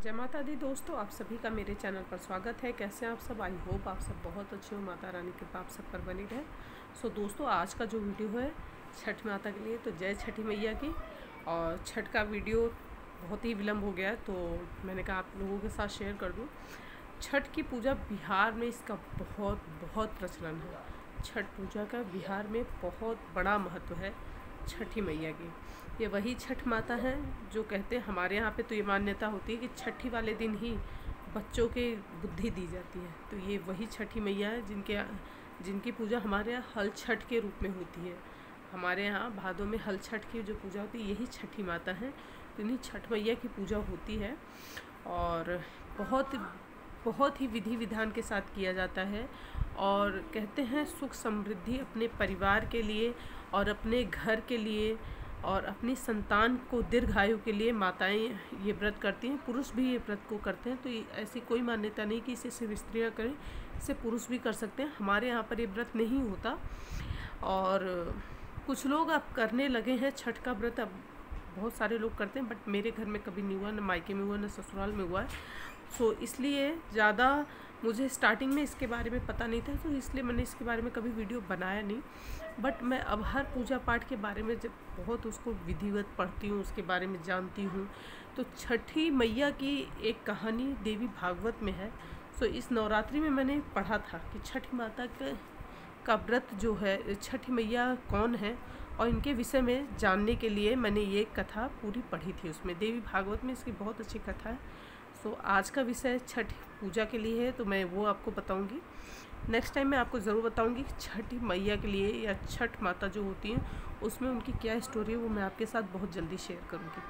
जय माता दी दोस्तों, आप सभी का मेरे चैनल पर स्वागत है। कैसे हैं आप सब? आई होप आप सब बहुत अच्छे हो। माता रानी की कृपा आप सब पर बनी रहे। सो दोस्तों, आज का जो वीडियो है छठ माता के लिए, तो जय छठी मैया की। और छठ का वीडियो बहुत ही विलम्ब हो गया है, तो मैंने कहा आप लोगों के साथ शेयर कर दूँ। छठ की पूजा बिहार में इसका बहुत प्रचलन है। छठ पूजा का बिहार में बहुत बड़ा महत्व है छठी मैया की। ये वही छठ माता हैं जो कहते हैं, हमारे यहाँ पे तो ये मान्यता होती है कि छठी वाले दिन ही बच्चों के बुद्धि दी जाती है। तो ये वही छठी मैया है जिनकी पूजा हमारे यहाँ हल छठ के रूप में होती है। हमारे यहाँ भादों में हल छठ की जो पूजा होती है यही छठी माता है। तो इन्हीं छठ मैया की पूजा होती है और बहुत ही विधि विधान के साथ किया जाता है। और कहते हैं सुख समृद्धि अपने परिवार के लिए और अपने घर के लिए और अपनी संतान को दीर्घायु के लिए माताएं ये व्रत करती हैं। पुरुष भी ये व्रत को करते हैं। तो ऐसी कोई मान्यता नहीं कि इसे सिर्फ स्त्रियाँ करें, इसे पुरुष भी कर सकते हैं। हमारे यहाँ पर ये व्रत नहीं होता और कुछ लोग अब करने लगे हैं छठ का व्रत। अब बहुत सारे लोग करते हैं, बट मेरे घर में कभी नहीं हुआ, न मायके में हुआ, न ससुराल में हुआ है। सो इसलिए ज़्यादा मुझे स्टार्टिंग में इसके बारे में पता नहीं था, तो इसलिए मैंने इसके बारे में कभी वीडियो बनाया नहीं। बट मैं अब हर पूजा पाठ के बारे में जब बहुत उसको विधिवत पढ़ती हूँ, उसके बारे में जानती हूँ। तो छठी मैया की एक कहानी देवी भागवत में है। सो इस नवरात्रि में मैंने पढ़ा था कि छठी माता का व्रत जो है, छठी मैया कौन है, और इनके विषय में जानने के लिए मैंने ये कथा पूरी पढ़ी थी। उसमें देवी भागवत में इसकी बहुत अच्छी कथा है। सो आज का विषय छठ पूजा के लिए है, तो मैं वो आपको बताऊंगी। नेक्स्ट टाइम मैं आपको ज़रूर बताऊंगी कि छठी मैया के लिए या छठ माता जो होती हैं उसमें उनकी क्या स्टोरी है, वो मैं आपके साथ बहुत जल्दी शेयर करूंगी।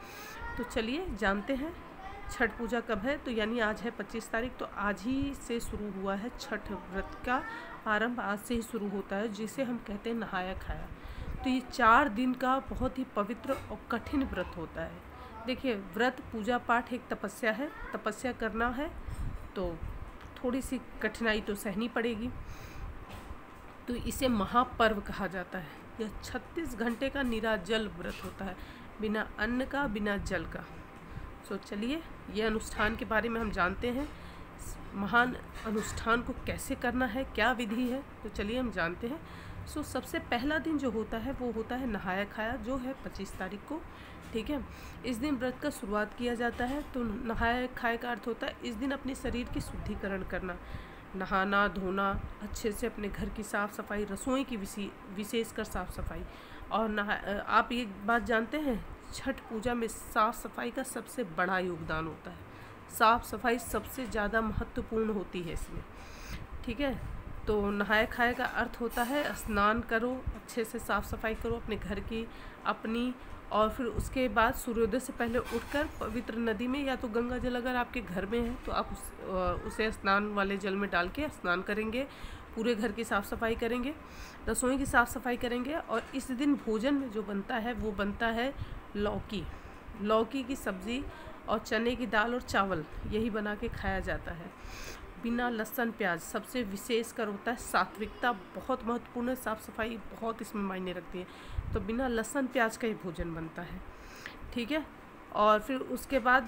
तो चलिए जानते हैं छठ पूजा कब है। तो यानी आज है 25 तारीख, तो आज ही से शुरू हुआ है छठ व्रत का आरंभ। आज से ही शुरू होता है, जिसे हम कहते हैं नहाया खाया। तो ये 4 दिन का बहुत ही पवित्र और कठिन व्रत होता है। देखिए, व्रत पूजा पाठ एक तपस्या है। तपस्या करना है तो थोड़ी सी कठिनाई तो सहनी पड़ेगी। तो इसे महापर्व कहा जाता है। यह 36 घंटे का निराजल व्रत होता है, बिना अन्न का, बिना जल का। सो चलिए, ये अनुष्ठान के बारे में हम जानते हैं। महान अनुष्ठान को कैसे करना है, क्या विधि है, तो चलिए हम जानते हैं। सो सबसे पहला दिन जो होता है वो होता है नहाया खाया, जो है 25 तारीख को। ठीक है, इस दिन व्रत का शुरुआत किया जाता है। तो नहाया खाए का अर्थ होता है इस दिन अपने शरीर की शुद्धिकरण करना, नहाना धोना, अच्छे से अपने घर की साफ़ सफाई, रसोई की विशेषकर साफ़ सफाई। और आप ये बात जानते हैं, छठ पूजा में साफ़ सफाई का सबसे बड़ा योगदान होता है। साफ़ सफाई सबसे ज़्यादा महत्वपूर्ण होती है इसमें। ठीक है, तो नहाए खाए का अर्थ होता है स्नान करो, अच्छे से साफ़ सफाई करो अपने घर की, अपनी, और फिर उसके बाद सूर्योदय से पहले उठकर पवित्र नदी में, या तो गंगा जल अगर आपके घर में है तो आप उसे स्नान वाले जल में डाल के स्नान करेंगे। पूरे घर की साफ़ सफाई करेंगे, रसोई की साफ़ सफाई करेंगे। और इस दिन भोजन में जो बनता है वो बनता है लौकी की सब्ज़ी और चने की दाल और चावल, यही बना के खाया जाता है बिना लहसुन प्याज। सबसे विशेष कर होता है सात्विकता, बहुत महत्वपूर्ण है। साफ़ सफाई बहुत इसमें मायने रखती है। तो बिना लहसुन प्याज का ही भोजन बनता है। ठीक है, और फिर उसके बाद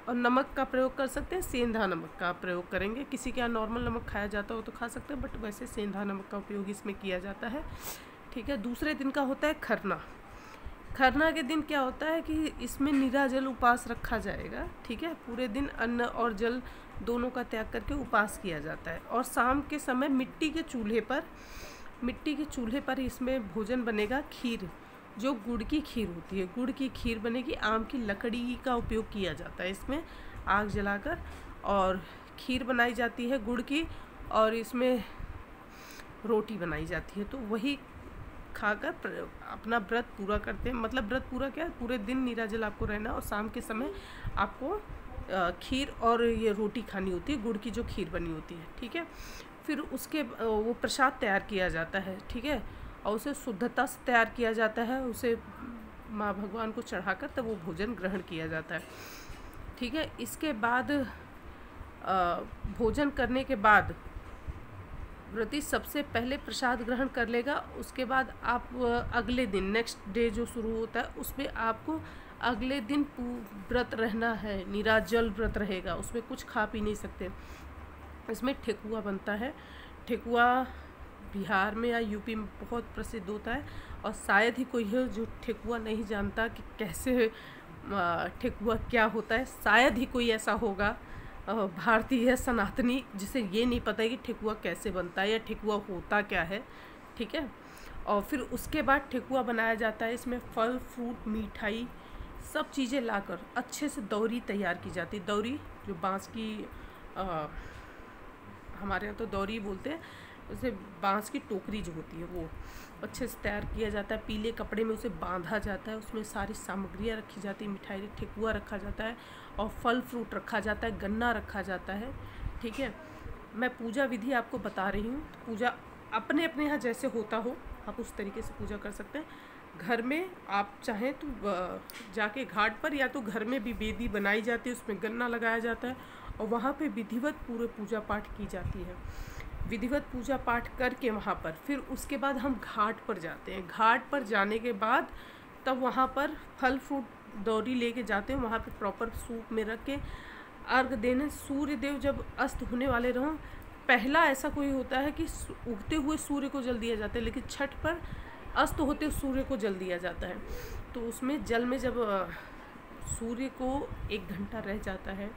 नमक का प्रयोग कर सकते हैं, सेंधा नमक का प्रयोग करेंगे। किसी के यहाँ नॉर्मल नमक खाया जाता हो तो खा सकते हैं, बट वैसे सेंधा नमक का उपयोग इसमें किया जाता है। ठीक है, दूसरे दिन का होता है खरना। खरना के दिन क्या होता है कि इसमें निराजल उपवास रखा जाएगा। ठीक है, पूरे दिन अन्न और जल दोनों का त्याग करके उपवास किया जाता है। और शाम के समय मिट्टी के चूल्हे पर इसमें भोजन बनेगा। खीर, जो गुड़ की खीर होती है, गुड़ की खीर बनेगी। आम की लकड़ी का उपयोग किया जाता है इसमें, आग जलाकर, और खीर बनाई जाती है गुड़ की, और इसमें रोटी बनाई जाती है। तो वही खाकर अपना व्रत पूरा करते हैं। मतलब व्रत पूरा क्या, पूरे दिन निराजल आपको रहना, और शाम के समय आपको खीर और ये रोटी खानी होती है, गुड़ की जो खीर बनी होती है। ठीक है, फिर उसके वो प्रसाद तैयार किया जाता है। ठीक है, और उसे शुद्धता से तैयार किया जाता है, उसे माँ भगवान को चढ़ाकर तब वो भोजन ग्रहण किया जाता है। ठीक है, इसके बाद भोजन करने के बाद व्रती सबसे पहले प्रसाद ग्रहण कर लेगा। उसके बाद आप अगले दिन, नेक्स्ट डे जो शुरू होता है, उसमें आपको अगले दिन व्रत रहना है, निराजल व्रत रहेगा, उसमें कुछ खा पी नहीं सकते। इसमें ठेकुआ बनता है। ठेकुआ बिहार में या यूपी में बहुत प्रसिद्ध होता है, और शायद ही कोई है जो ठेकुआ नहीं जानता कि कैसे ठेकुआ क्या होता है। शायद ही कोई ऐसा होगा भारतीय सनातनी जिसे ये नहीं पता है कि ठेकुआ कैसे बनता है या ठेकुआ होता क्या है। ठीक है, और फिर उसके बाद ठेकुआ बनाया जाता है। इसमें फल फ्रूट मिठाई सब चीज़ें लाकर अच्छे से दौरी तैयार की जाती है। दौरी जो बांस की हमारे यहाँ तो दौरी बोलते हैं, उसे बांस की टोकरी जो होती है वो अच्छे से तैयार किया जाता है। पीले कपड़े में उसे बांधा जाता है, उसमें सारी सामग्रियाँ रखी जाती है, मिठाई ठेकुआ रखा जाता है और फल फ्रूट रखा जाता है, गन्ना रखा जाता है। ठीक है, मैं पूजा विधि आपको बता रही हूँ। पूजा अपने अपने यहाँ जैसे होता हो आप उस तरीके से पूजा कर सकते हैं। घर में आप चाहें तो जाके घाट पर, या तो घर में भी वेदी बनाई जाती है, उसमें गन्ना लगाया जाता है और वहाँ पे विधिवत पूरे पूजा पाठ की जाती है। विधिवत पूजा पाठ करके वहाँ पर फिर उसके बाद हम घाट पर जाते हैं। घाट पर जाने के बाद तब वहाँ पर फल फ्रूट दौरी लेके जाते हैं, वहाँ पे प्रॉपर सूप में रख के अर्घ देने। सूर्य देव जब अस्त होने वाले रहों, पहला ऐसा कोई होता है कि उगते हुए सूर्य को जल दिया जाता है, लेकिन छठ पर अस्त होते सूर्य को जल दिया जाता है। तो उसमें जल में जब सूर्य को 1 घंटा रह जाता है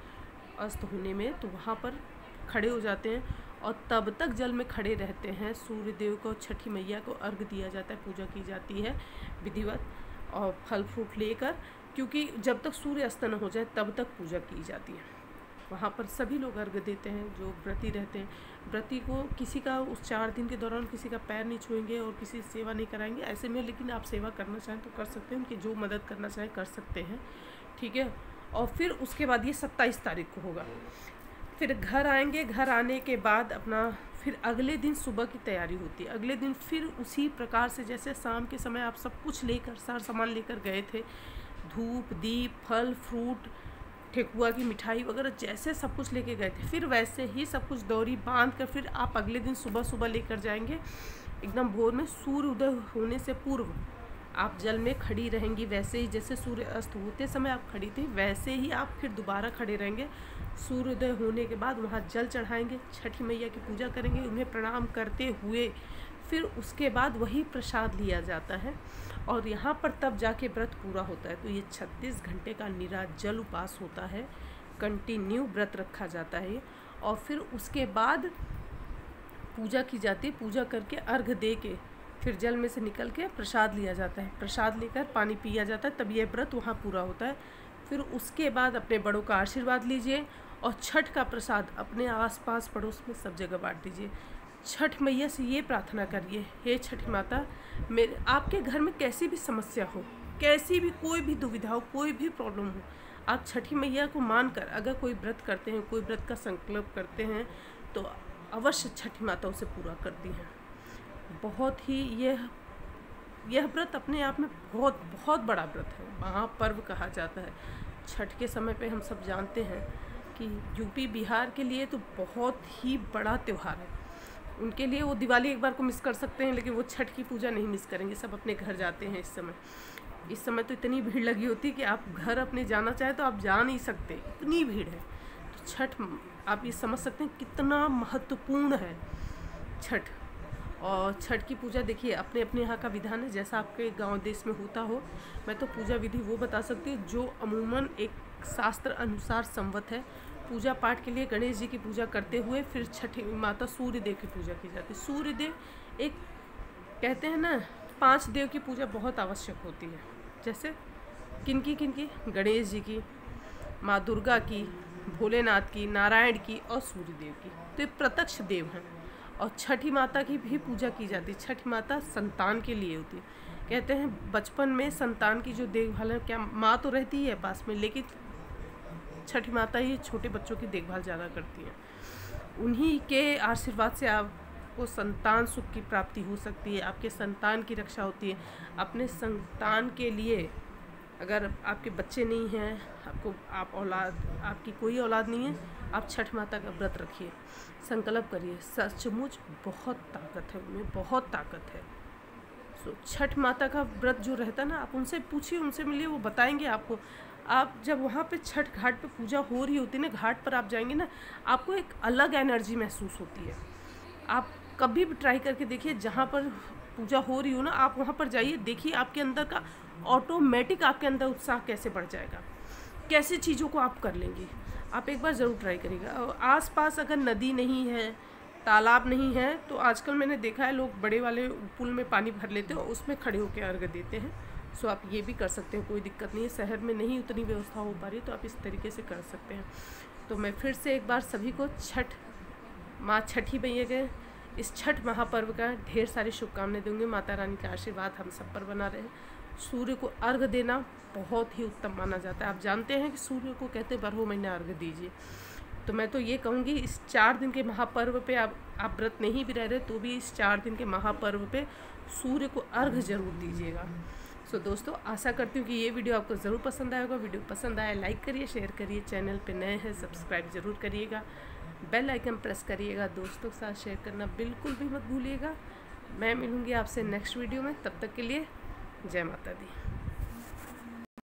अस्त होने में, तो वहाँ पर खड़े हो जाते हैं और तब तक जल में खड़े रहते हैं। सूर्य देव को, छठी मैया को अर्घ दिया जाता है, पूजा की जाती है विधिवत और फल फ्रूट लेकर, क्योंकि जब तक सूर्य अस्त न हो जाए तब तक पूजा की जाती है। वहाँ पर सभी लोग अर्घ देते हैं जो व्रती रहते हैं। व्रती को किसी का उस 4 दिन के दौरान किसी का पैर नहीं छुएंगे और किसी सेवा नहीं कराएंगे ऐसे में, लेकिन आप सेवा करना चाहें तो कर सकते हैं, उनकी जो मदद करना चाहें कर सकते हैं। ठीक है, और फिर उसके बाद ये 27 तारीख को होगा। फिर घर आएंगे, घर आने के बाद अपना फिर अगले दिन सुबह की तैयारी होती है। अगले दिन फिर उसी प्रकार से जैसे शाम के समय आप सब कुछ लेकर, सारा सामान लेकर गए थे, धूप दीप फल फ्रूट ठेकुआ की मिठाई वगैरह जैसे सब कुछ लेके गए थे, फिर वैसे ही सब कुछ दौरी बांध कर फिर आप अगले दिन सुबह सुबह लेकर जाएंगे। एकदम भोर में सूर्य उदय होने से पूर्व आप जल में खड़ी रहेंगी, वैसे ही जैसे सूर्य अस्त होते समय आप खड़ी थी वैसे ही आप फिर दोबारा खड़े रहेंगे। सूर्योदय होने के बाद वहाँ जल चढ़ाएंगे, छठी मैया की पूजा करेंगे, उन्हें प्रणाम करते हुए फिर उसके बाद वही प्रसाद लिया जाता है और यहाँ पर तब जाके व्रत पूरा होता है। तो ये 36 घंटे का निराजल उपवास होता है, कंटिन्यू व्रत रखा जाता है। और फिर उसके बाद पूजा की जाती है, पूजा करके अर्घ दे के फिर जल में से निकल के प्रसाद लिया जाता है, प्रसाद लेकर पानी पिया जाता है, तब ये व्रत वहाँ पूरा होता है। फिर उसके बाद अपने बड़ों का आशीर्वाद लीजिए और छठ का प्रसाद अपने आसपास पड़ोस में सब जगह बांट दीजिए। छठ मैया से ये प्रार्थना करिए, हे छठ माता, मेरे आपके घर में कैसी भी समस्या हो, कैसी भी कोई भी दुविधा हो, कोई भी प्रॉब्लम हो, आप छठी मैया को मानकर अगर कोई व्रत करते हैं, कोई व्रत का संकल्प करते हैं तो अवश्य छठी माता उसे पूरा करती हैं। बहुत ही यह व्रत अपने आप में बहुत बहुत बड़ा व्रत है, महापर्व कहा जाता है। छठ के समय पे हम सब जानते हैं कि यूपी बिहार के लिए तो बहुत ही बड़ा त्यौहार है। उनके लिए वो दिवाली एक बार को मिस कर सकते हैं, लेकिन वो छठ की पूजा नहीं मिस करेंगे, सब अपने घर जाते हैं। इस समय तो इतनी भीड़ लगी होती है कि आप घर अपने जाना चाहे तो आप जा नहीं सकते, इतनी भीड़ है। तो छठ आप ये समझ सकते हैं कितना महत्वपूर्ण है छठ। और छठ की पूजा देखिए अपने अपने यहाँ का विधान है, जैसा आपके गांव देश में होता हो। मैं तो पूजा विधि वो बता सकती हूँ जो अमूमन एक शास्त्र अनुसार संवत है। पूजा पाठ के लिए गणेश जी की पूजा करते हुए फिर छठी माता सूर्य देव की पूजा की जाती है। सूर्य देव एक कहते हैं ना 5 देव की पूजा बहुत आवश्यक होती है, जैसे किनकी गणेश जी की, माँ दुर्गा की, भोलेनाथ की, नारायण की और सूर्य देव की, तो ये प्रत्यक्ष देव हैं। और छठी माता की भी पूजा की जाती है। छठी माता संतान के लिए होती है। कहते हैं बचपन में संतान की जो देखभाल है, क्या माँ तो रहती है पास में, लेकिन छठी माता ही छोटे बच्चों की देखभाल ज़्यादा करती है। उन्हीं के आशीर्वाद से आपको संतान सुख की प्राप्ति हो सकती है, आपके संतान की रक्षा होती है। अपने संतान के लिए अगर आपके बच्चे नहीं हैं, आपकी कोई औलाद नहीं है, आप छठ माता का व्रत रखिए, संकल्प करिए। सचमुच बहुत ताकत है उनमें, बहुत ताकत है। तो छठ माता का व्रत जो रहता है ना, आप उनसे पूछिए, उनसे मिलिए, वो बताएंगे आपको। आप जब वहाँ पे छठ घाट पे पूजा हो रही होती है ना, घाट पर आप जाएंगे ना, आपको एक अलग एनर्जी महसूस होती है। आप कभी भी ट्राई करके देखिए, जहाँ पर पूजा हो रही हो ना, आप वहाँ पर जाइए, देखिए आपके अंदर का ऑटोमेटिक आपके अंदर उत्साह कैसे बढ़ जाएगा, कैसे चीज़ों को आप कर लेंगे। आप एक बार ज़रूर ट्राई करिएगा। और आसपास अगर नदी नहीं है, तालाब नहीं है, तो आजकल मैंने देखा है लोग बड़े वाले पुल में पानी भर लेते हैं और उसमें खड़े होकर अर्घ देते हैं। सो आप ये भी कर सकते हैं, कोई दिक्कत नहीं है। शहर में नहीं उतनी व्यवस्था हो पा रही, तो आप इस तरीके से कर सकते हैं। तो मैं फिर से एक बार सभी को छठ माँ छठी मैया के इस छठ महापर्व का ढेर सारी शुभकामनाएं दूंगी। माता रानी का आशीर्वाद हम सब पर बना रहे। सूर्य को अर्घ देना बहुत ही उत्तम माना जाता है। आप जानते हैं कि सूर्य को कहते हैं 12 महीने अर्घ दीजिए। तो मैं तो ये कहूँगी, इस 4 दिन के महापर्व पे आप व्रत नहीं भी रह रहे तो भी इस 4 दिन के महापर्व पे सूर्य को अर्घ जरूर दीजिएगा। सो दोस्तों, आशा करती हूँ कि ये वीडियो आपको ज़रूर पसंद आएगा। वीडियो पसंद आए लाइक करिए, शेयर करिए, चैनल पे नए हैं सब्सक्राइब ज़रूर करिएगा, बेल आइकन प्रेस करिएगा, दोस्तों के साथ शेयर करना बिल्कुल भी मत भूलिएगा। मैं मिलूँगी आपसे नेक्स्ट वीडियो में, तब तक के लिए जय माता दी।